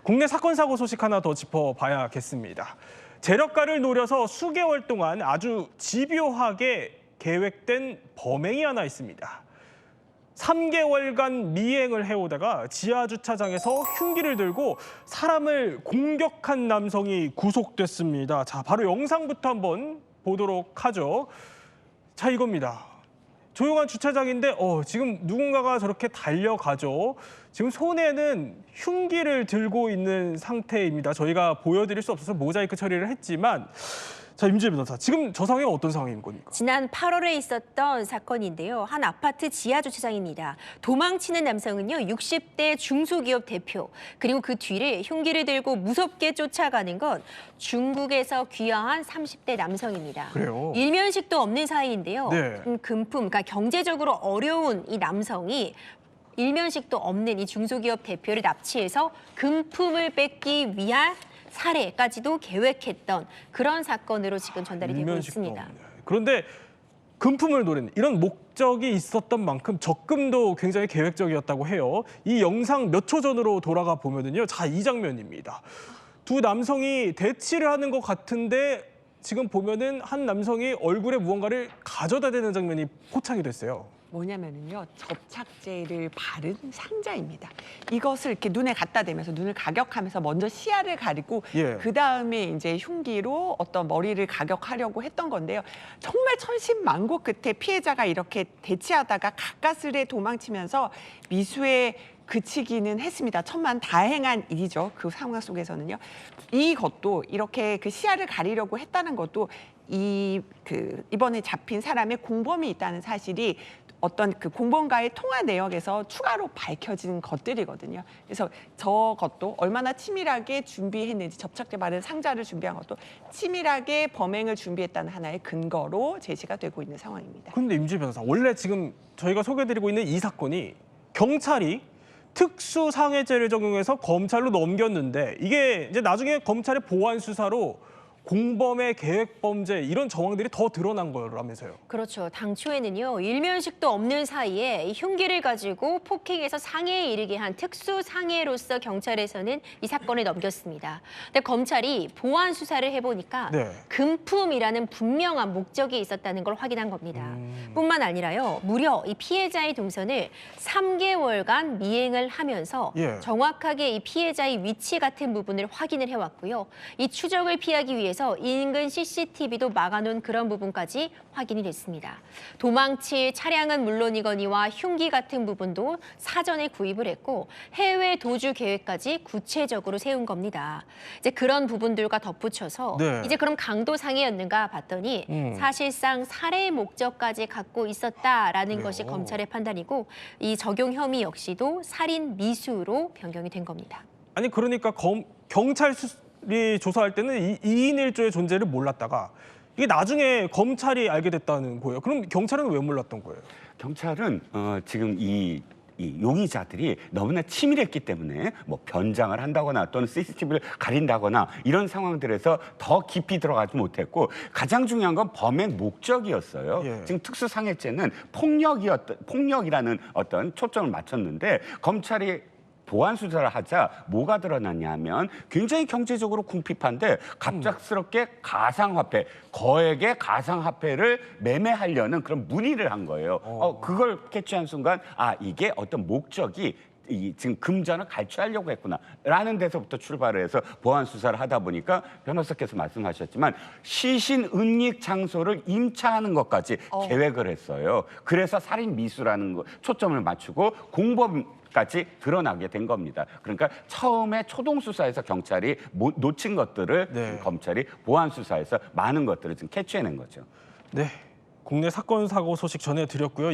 국내 사건 사고 소식 하나 더 짚어봐야겠습니다. 재력가를 노려서 수개월 동안 아주 집요하게 계획된 범행이 하나 있습니다. 3개월간 미행을 해오다가 지하 주차장에서 흉기를 들고 사람을 공격한 남성이 구속됐습니다. 자, 바로 영상부터 한번 보도록 하죠. 자, 이겁니다. 조용한 주차장인데 지금 누군가가 저렇게 달려가죠. 지금 손에는 흉기를 들고 있는 상태입니다. 저희가 보여드릴 수 없어서 모자이크 처리를 했지만 자, 임지혜 변호사, 지금 저 상황은 어떤 상황인 겁니까? 지난 8월에 있었던 사건인데요. 한 아파트 지하 주차장입니다. 도망치는 남성은요, 60대 중소기업 대표, 그리고 그 뒤를 흉기를 들고 무섭게 쫓아가는 건 중국에서 귀화한 30대 남성입니다. 그래요? 일면식도 없는 사이인데요. 네. 금품, 그러니까 경제적으로 어려운 이 남성이 일면식도 없는 이 중소기업 대표를 납치해서 금품을 뺏기 위한 살해까지도 계획했던 그런 사건으로 지금 전달이 되고 일면식도 있습니다. 없네. 그런데 금품을 노리는 이런 목적이 있었던 만큼 접근도 굉장히 계획적이었다고 해요. 이 영상 몇 초 전으로 돌아가 보면은요. 자, 이 장면입니다. 두 남성이 대치를 하는 것 같은데 지금 보면은 한 남성이 얼굴에 무언가를 가져다 대는 장면이 포착이 됐어요. 뭐냐면은요, 접착제를 바른 상자입니다. 이것을 이렇게 눈에 갖다 대면서 눈을 가격하면서 먼저 시야를 가리고 예. 그 다음에 이제 흉기로 어떤 머리를 가격하려고 했던 건데요. 정말 천신만고 끝에 피해자가 이렇게 대치하다가 가까스레 도망치면서 미수에 그치기는 했습니다. 천만다행한 일이죠. 그 상황 속에서는요. 이것도 이렇게 그 시야를 가리려고 했다는 것도 이번에 잡힌 사람의 공범이 있다는 사실이 어떤 그 공범과의 통화 내역에서 추가로 밝혀진 것들이거든요. 그래서 저것도 얼마나 치밀하게 준비했는지, 접착제 바른 상자를 준비한 것도 치밀하게 범행을 준비했다는 하나의 근거로 제시가 되고 있는 상황입니다. 그런데 임지혜 변호사, 원래 지금 저희가 소개해드리고 있는 이 사건이 경찰이 특수상해죄를 적용해서 검찰로 넘겼는데 이게 이제 나중에 검찰의 보완 수사로 공범의 계획 범죄 이런 정황들이 더 드러난 거라면서요. 그렇죠. 당초에는요, 일면식도 없는 사이에 이 흉기를 가지고 폭행해서 상해에 이르게 한 특수 상해로서 경찰에서는 이 사건을 넘겼습니다. 근데 검찰이 보완 수사를 해보니까 네. 금품이라는 분명한 목적이 있었다는 걸 확인한 겁니다. 뿐만 아니라요, 무려 이 피해자의 동선을 3개월간 미행을 하면서 예. 정확하게 이 피해자의 위치 같은 부분을 확인을 해왔고요. 이 추적을 피하기 위해서 인근 CCTV도 막아놓은 그런 부분까지 확인이 됐습니다. 도망칠 차량은 물론이거니와 흉기 같은 부분도 사전에 구입을 했고 해외 도주 계획까지 구체적으로 세운 겁니다. 이제 그런 부분들과 덧붙여서 네. 이제 그럼 강도 상해였는가 봤더니 사실상 살해 목적까지 갖고 있었다라는 것이 그래요? 검찰의 판단이고 이 적용 혐의 역시도 살인 미수로 변경이 된 겁니다. 아니 그러니까 경찰이 조사할 때는 2인 1조의 존재를 몰랐다가 이게 나중에 검찰이 알게 됐다는 거예요. 그럼 경찰은 왜 몰랐던 거예요? 경찰은 지금 이 용의자들이 너무나 치밀했기 때문에 뭐 변장을 한다거나 또는 CCTV를 가린다거나 이런 상황들에서 더 깊이 들어가지 못했고 가장 중요한 건 범행 목적이었어요. 예. 지금 특수상해죄는 폭력이라는 어떤 초점을 맞췄는데 검찰이 보완 수사를 하자 뭐가 드러났냐면 굉장히 경제적으로 궁핍한데 갑작스럽게 가상화폐, 거액의 가상화폐를 매매하려는 그런 문의를 한 거예요. 그걸 캐치한 순간 이게 어떤 목적이 지금 금전을 갈취하려고 했구나라는 데서부터 출발을 해서 보완 수사를 하다 보니까 변호사께서 말씀하셨지만 시신 은닉 장소를 임차하는 것까지 계획을 했어요. 그래서 살인 미수라는 거 초점을 맞추고 공범까지 드러나게 된 겁니다. 그러니까 처음에 초동 수사에서 경찰이 놓친 것들을 네. 검찰이 보완 수사에서 많은 것들을 지금 캐치해낸 거죠. 네, 국내 사건 사고 소식 전해드렸고요.